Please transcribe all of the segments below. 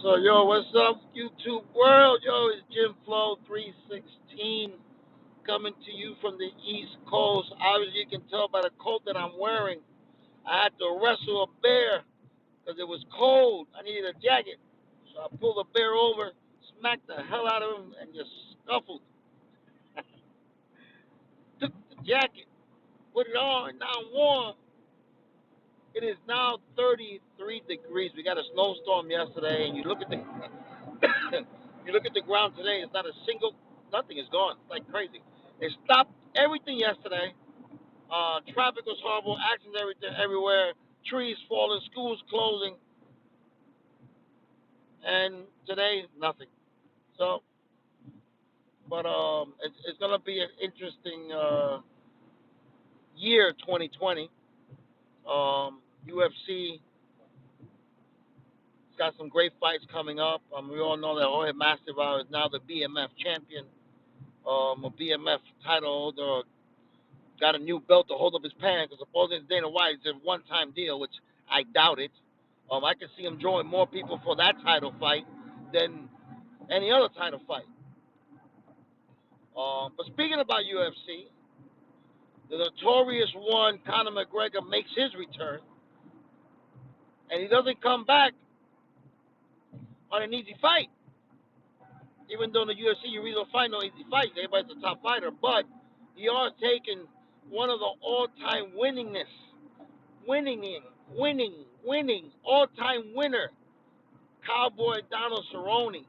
So, yo, what's up, YouTube world? Yo, it's Jim Flow 316 coming to you from the East Coast. Obviously, you can tell by the coat that I'm wearing. I had to wrestle a bear because it was cold. I needed a jacket. So I pulled the bear over, smacked the hell out of him, and just scuffled. Took the jacket, put it on, now I'm warm. It is now 33 degrees. We got a snowstorm yesterday, and you look at the you look at the ground today. It's not a single, nothing is gone. It's like crazy. They stopped everything yesterday. Traffic was horrible, accidents everything everywhere, trees falling, schools closing, and today nothing. So, but it's gonna be an interesting year, 2020. UFC got some great fights coming up. We all know that Jorge Masvidal is now the BMF champion, a BMF title holder, got a new belt to hold up his pants. Because supposedly Dana White is a one-time deal, which I doubt it. I can see him drawing more people for that title fight than any other title fight. But speaking about UFC, the notorious one, Conor McGregor, makes his return, and he doesn't come back on an easy fight. Even though in the UFC you really don't find no easy fights, everybody's a top fighter, but he are taking one of the all-time winning, all-time winner, Cowboy Donald Cerrone.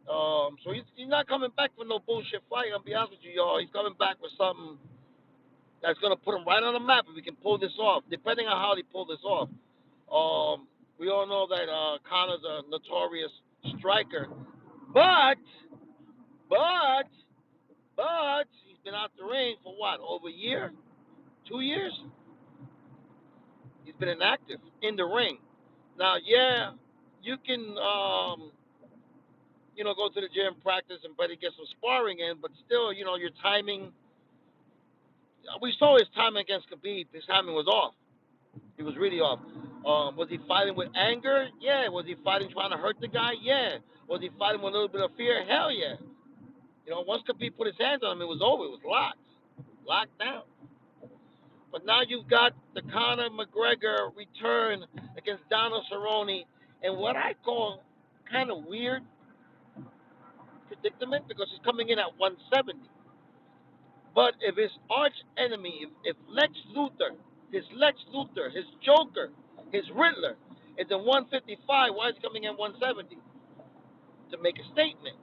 So he's not coming back for no bullshit fight. I'll be honest with you, y'all. He's coming back with something that's gonna put him right on the map if we can pull this off. Depending on how they pull this off. We all know that Connor's a notorious striker, but but he's been out the ring for what, over a year, 2 years? He's been inactive in the ring. Now, yeah, you can go to the gym, practice, and better get some sparring in. But still, your timing. We saw his timing against Khabib. His timing was off. He was really off. Was he fighting with anger? Yeah. Was he fighting trying to hurt the guy? Yeah. Was he fighting with a little bit of fear? Hell yeah. Once Khabib put his hands on him, it was over. It was locked down. But now you've got the Conor McGregor return against Donald Cerrone, and what I call kind of weird predicament because he's coming in at 170. But if his arch enemy, if Lex Luthor, his Joker, his Riddler, is in 155, why is he coming in 170? To make a statement.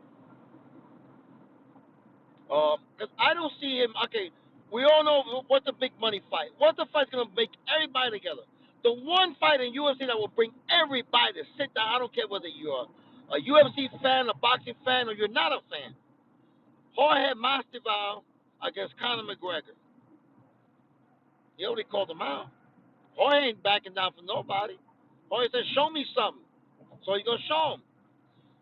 Because I don't see him. Okay, we all know what's a big money fight. What's the fight's gonna make everybody together? The one fight in UFC that will bring everybody to sit down. I don't care whether you're a UFC fan, a boxing fan, or you're not a fan. Jorge Masvidal against Conor McGregor. He already called him out. Jorge ain't backing down for nobody. Jorge said, "Show me something." So he's gonna show him.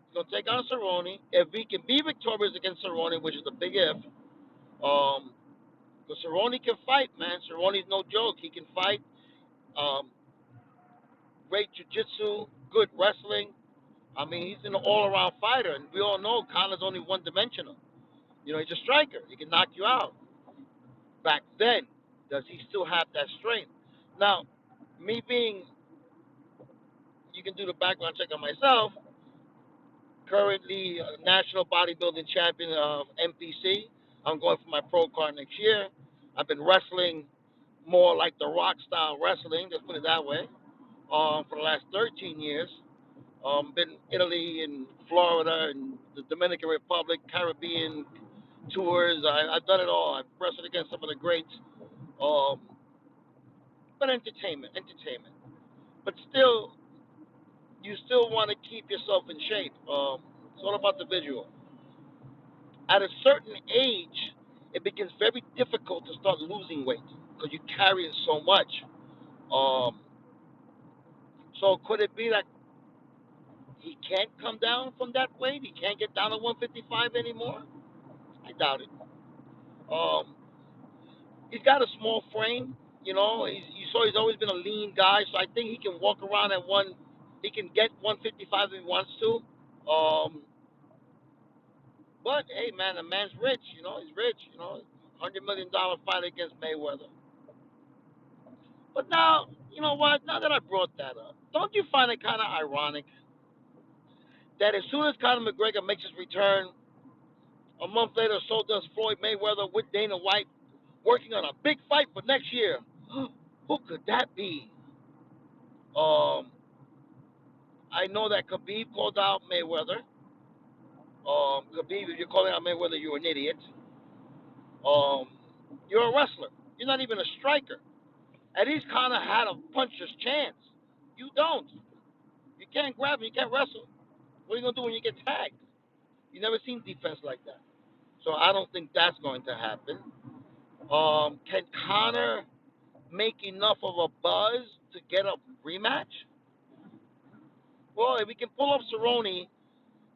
He's gonna take on Cerrone. If he can be victorious against Cerrone, which is a big if, because Cerrone can fight, man. Cerrone's no joke. He can fight. Um, Great jiu-jitsu, good wrestling. I mean, he's an all-around fighter, and we all know Connor's only one-dimensional. He's a striker. He can knock you out. Back then, does he still have that strength? Now, me being, you can do the background check on myself, currently a national bodybuilding champion of NPC. I'm going for my pro card next year. I've been wrestling more like the rock style wrestling, let's put it that way, for the last 13 years. Been in Italy and Florida and the Dominican Republic, Caribbean tours. I've done it all. I've wrestled against some of the greats. Um, but entertainment. But still, you still want to keep yourself in shape. It's all about the visual. At a certain age, it becomes very difficult to start losing weight because you carry it so much. Um, so could it be that he can't come down from that weight? He can't get down to 155 anymore? I doubt it. Um, he's got a small frame. You saw he's always been a lean guy, so I think he can walk around at 160, He can get 155 if he wants to. Um, but hey, man, the man's rich. He's rich. $100 million fight against Mayweather. But now, you know what? Now that I brought that up, don't you find it kind of ironic that as soon as Conor McGregor makes his return, a month later, so does Floyd Mayweather with Dana White working on a big fight for next year. Who could that be? Um, I know that Khabib called out Mayweather. Khabib, if you're calling out Mayweather, you're an idiot. Um, you're a wrestler. You're not even a striker. At least Conor had a puncher's chance. You don't. You can't grab him. You can't wrestle. What are you gonna do when you get tagged? You never seen defense like that. So I don't think that's going to happen. Can Conor make enough of a buzz to get a rematch? Well, if we can pull up Cerrone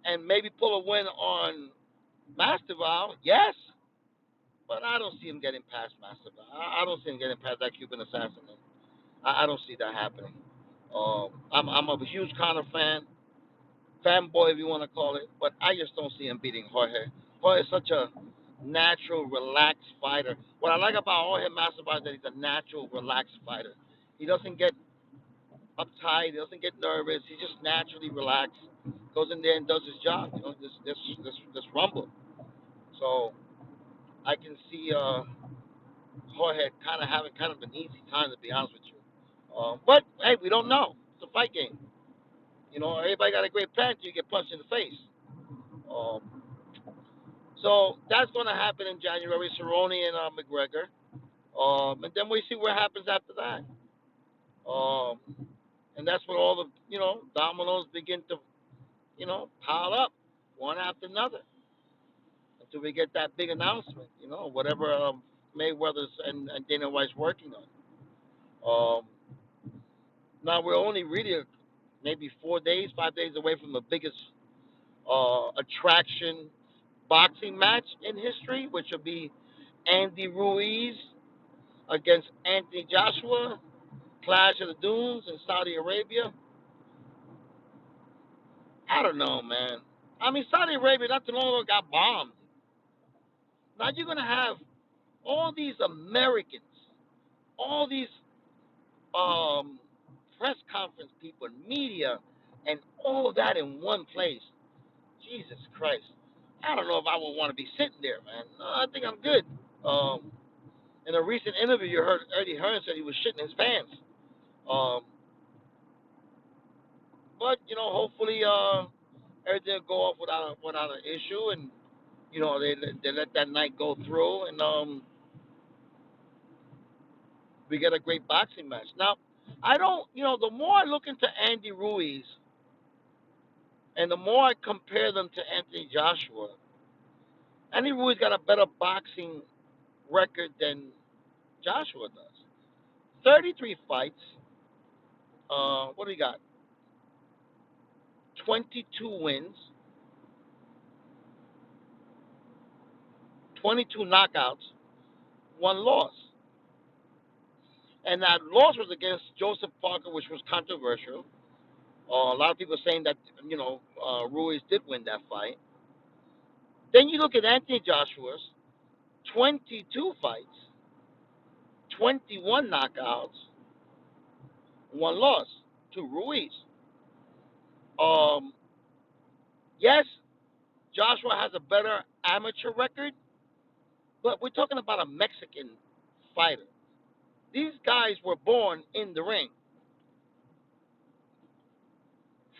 and maybe pull a win on Masvidal, yes. But I don't see him getting past Masvidal. I don't see him getting past that Cuban assassin. I don't see that happening. I'm a huge Conor fanboy if you want to call it, but I just don't see him beating Jorge. Jorge is such a natural, relaxed fighter. What I like about Jorge Masvidal is that he's a natural, relaxed fighter. He doesn't get uptight. He doesn't get nervous. He just naturally relaxed, goes in there and does his job. This rumble. So I can see Jorge kind of having kind of an easy time, to be honest with you. But hey, we don't know. It's a fight game. Everybody got a great plan until you get punched in the face. Um, so that's going to happen in January, Cerrone and McGregor. And then we see what happens after that. Um, and that's when all the dominoes begin to pile up one after another until we get that big announcement. Whatever Mayweather's and Dana White's working on. Now we're only really maybe 4 days, 5 days away from the biggest attraction boxing match in history, which will be Andy Ruiz against Anthony Joshua, Clash of the Dunes in Saudi Arabia. I don't know, man. I mean, Saudi Arabia not too long ago got bombed. Now you're gonna have all these Americans, all these um, press conference people, media, and all of that in one place. Jesus Christ. I don't know if I would want to be sitting there, man. No, I think I'm good. Um, in a recent interview, you heard Eddie Hearn said he was shitting his pants. Um, but hopefully, everything will go off without an issue, and they let that night go through, and we get a great boxing match. Now, I don't, the more I look into Andy Ruiz, and the more I compare them to Anthony Joshua, Andy Ruiz got a better boxing record than Joshua does. 33 fights. What do we got? 22 wins, 22 knockouts, one loss. And that loss was against Joseph Parker, which was controversial. A lot of people saying that Ruiz did win that fight. Then you look at Anthony Joshua's 22 fights, 21 knockouts, one loss to Ruiz. Um, yes, Joshua has a better amateur record, but we're talking about a Mexican fighter. These guys were born in the ring.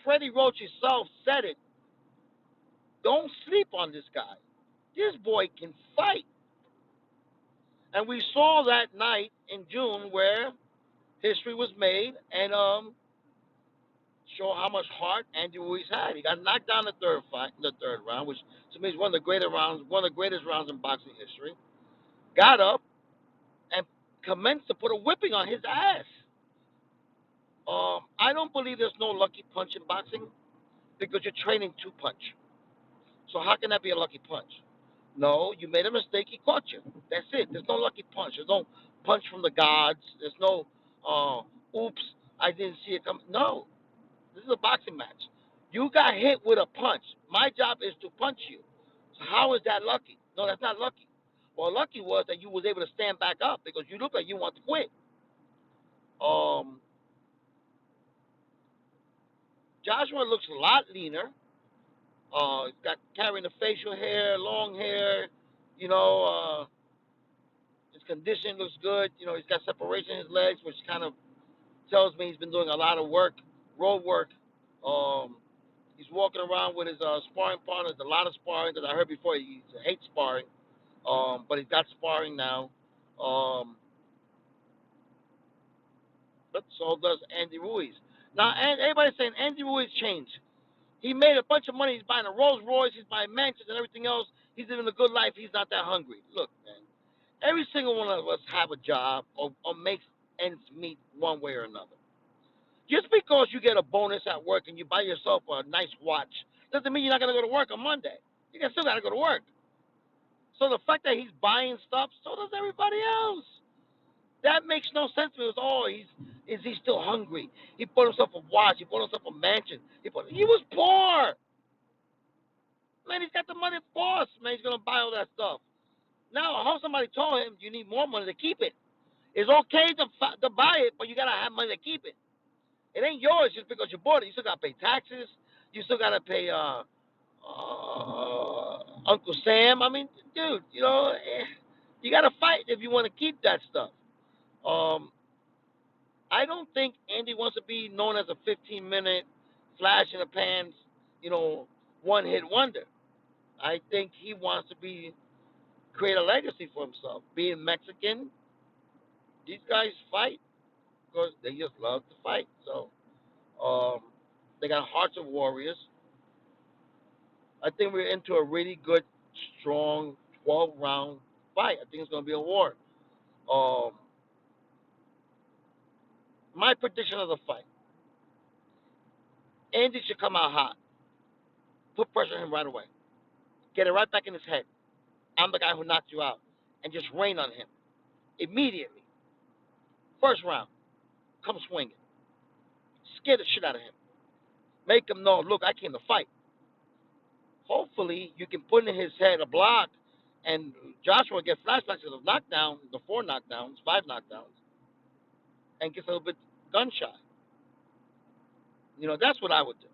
Freddie Roach himself said it. Don't sleep on this guy. This boy can fight. And we saw that night in June where history was made and show how much heart Andy Ruiz had. He got knocked down in the third round, which to me is one of the greatest rounds in boxing history. Got up and commenced to put a whipping on his ass. I don't believe there's no lucky punch in boxing because you're training to punch. So how can that be a lucky punch? No, you made a mistake. He caught you. That's it. There's no lucky punch. There's no punch from the gods. There's no, oops, I didn't see it come. No, This is a boxing match. You got hit with a punch. My job is to punch you. So how is that lucky? No, that's not lucky. Well, lucky was that you was able to stand back up because you look like you want to quit. Um, Joshua looks a lot leaner. He's got carrying the facial hair, long hair. You know, his condition looks good. You know, he's got separation in his legs, which kind of tells me he's been doing a lot of work, road work. Um, he's walking around with his sparring partners. A lot of sparring that I heard before. He hates sparring, but he's got sparring now. Um, but so does Andy Ruiz. Now, and everybody's saying Andy Ruiz changed. He made a bunch of money. He's buying a Rolls Royce. He's buying mansions and everything else. He's living a good life. He's not that hungry. Look, man, every single one of us have a job or makes ends meet one way or another. Just because you get a bonus at work and you buy yourself a nice watch doesn't mean you're not going to go to work on Monday. You still got to go to work. So the fact that he's buying stuff, so does everybody else. That makes no sense to me. It was, oh, is he still hungry? He bought himself a watch. He bought himself a mansion. He was poor. Man, he's got the money, of course. Man, he's going to buy all that stuff. Now, how somebody told him you need more money to keep it. It's okay to buy it, but you got to have money to keep it. It ain't yours just because you bought it. You still got to pay taxes. You still got to pay Uncle Sam. I mean, dude, you know, you got to fight if you want to keep that stuff. Um, I don't think Andy wants to be known as a 15-minute flash in the pans, you know, one-hit wonder. I think he wants to create a legacy for himself. Being Mexican, these guys fight because they just love to fight. So um, they got hearts of warriors. I think we're into a really good, strong 12-round fight. I think it's going to be a war. Um, my prediction of the fight: Andy should come out hot, put pressure on him right away, get it right back in his head. I'm the guy who knocked you out, and just rain on him immediately. First round, come swinging, scare the shit out of him, make him know, look, I came to fight. Hopefully, you can put in his head a block, and Joshua gets flashbacks of the knockdown, the 4 knockdowns, 5 knockdowns, and gets a little bit gun shy. You know, that's what I would do.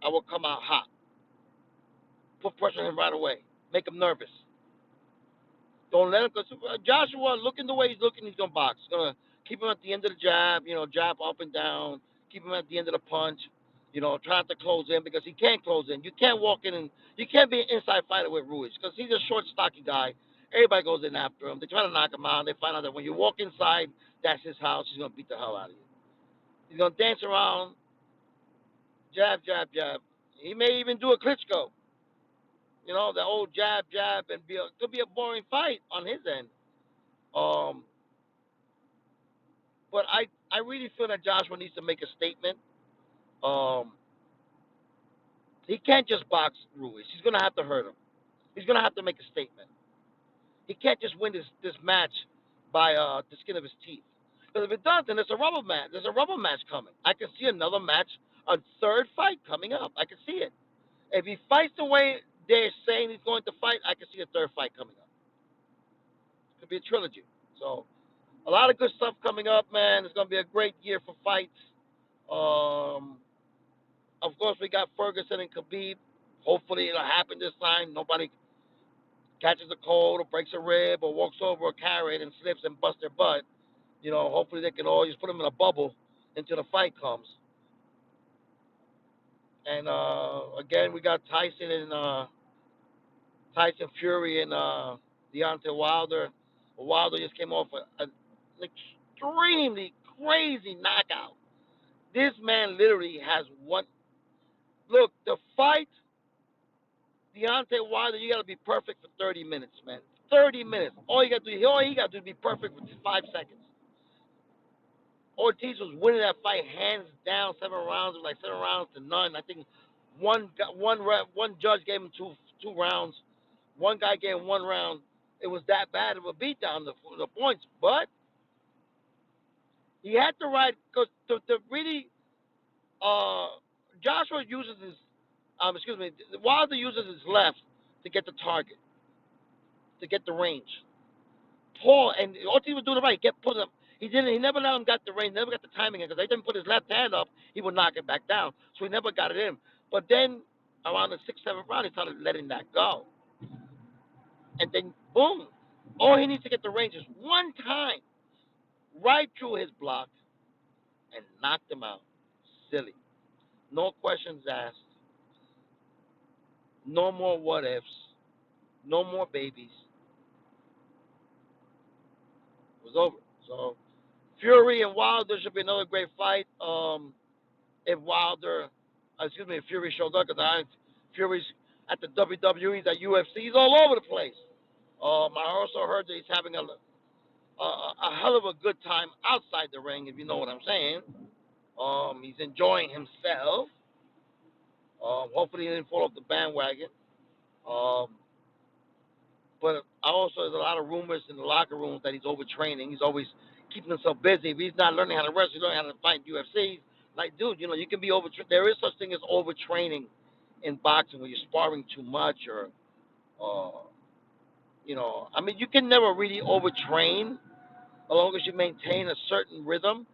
I would come out hot, put pressure on him right away, make him nervous. Don't let him, because Joshua, looking the way he's looking, he's going to box. He's going to keep him at the end of the jab, you know, jab up and down, keep him at the end of the punch, you know, try not to close in because he can't close in. You can't walk in and you can't be an inside fighter with Ruiz because he's a short, stocky guy. Everybody goes in after him. They try to knock him out. They find out that when you walk inside, that's his house. He's going to beat the hell out of you. He's going to dance around, jab, jab, jab. He may even do a Klitschko. You know, the old jab, jab, and could be a boring fight on his end. Um, but I really feel that Joshua needs to make a statement. Um, he can't just box Ruiz. He's gonna have to hurt him. He's gonna have to make a statement. He can't just win this match by the skin of his teeth. Because if it does, then it's a rubber match. There's a rubber match coming. I can see another match, a third fight coming up. I can see it. If he fights the way they're saying he's going to fight, I can see a third fight coming up. It could be a trilogy. So a lot of good stuff coming up, man. It's gonna be a great year for fights. Um, of course, we got Ferguson and Khabib. Hopefully, it'll happen this time. Nobody catches a cold or breaks a rib or walks over a carrot and slips and busts their butt. You know, hopefully they can all just put them in a bubble until the fight comes. And again, we got Tyson Fury and Deontay Wilder. Wilder just came off an extremely crazy knockout. This man literally has one. Look, the fight, Deontay Wilder, you got to be perfect for 30 minutes, man. 30 minutes. All he got to do is be perfect for 5 seconds. Ortiz was winning that fight hands down, 7 rounds. It was like 7 rounds to none. I think one judge gave him two rounds. One guy gave him 1 round. It was that bad of a beatdown, the points. But he had to ride because to really uh, Joshua uses his, Wilder uses his left to get the target, to get the range. Paul and all he was doing it right. He kept putting him. He didn't. He never let him get the range. Never got the timing in because they didn't put his left hand up. He would knock it back down. So he never got it in. But then around the sixth, seventh round, he started letting that go, and then boom, all he needs to get the range is one time right through his block and knocked him out. Silly. No questions asked. No more what ifs. No more babies. It was over. So Fury and Wilder should be another great fight. If Wilder, if Fury shows up, because Fury's at the WWE, he's at UFC, he's all over the place. I also heard that he's having a hell of a good time outside the ring, if you know what I'm saying. He's enjoying himself. Hopefully he didn't fall off the bandwagon. Um, but also there's a lot of rumors in the locker rooms that he's overtraining. He's always keeping himself busy. If he's not learning how to wrestle, he's learning how to fight in UFC. Like, dude, you can be there is such thing as overtraining in boxing where you're sparring too much or, you can never really overtrain as long as you maintain a certain rhythm.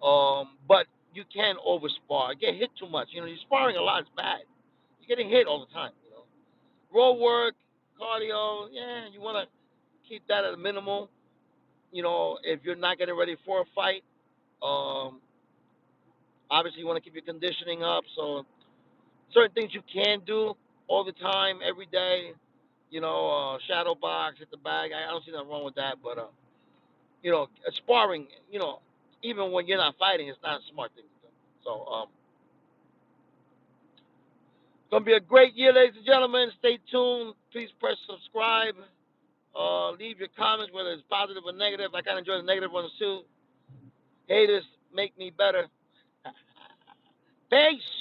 But you can overspar. Get hit too much. You're sparring a lot is bad. You're getting hit all the time. Road work, cardio. Yeah, you want to keep that at a minimal. If you're not getting ready for a fight, um, obviously you want to keep your conditioning up. So certain things you can do all the time, every day. Shadow box, hit the bag. I don't see nothing wrong with that. But sparring. Even when you're not fighting, it's not a smart thing to do. So gonna be a great year, ladies and gentlemen. Stay tuned. Please press subscribe. Leave your comments, whether it's positive or negative. I kind of enjoy the negative ones too. Haters make me better. Peace.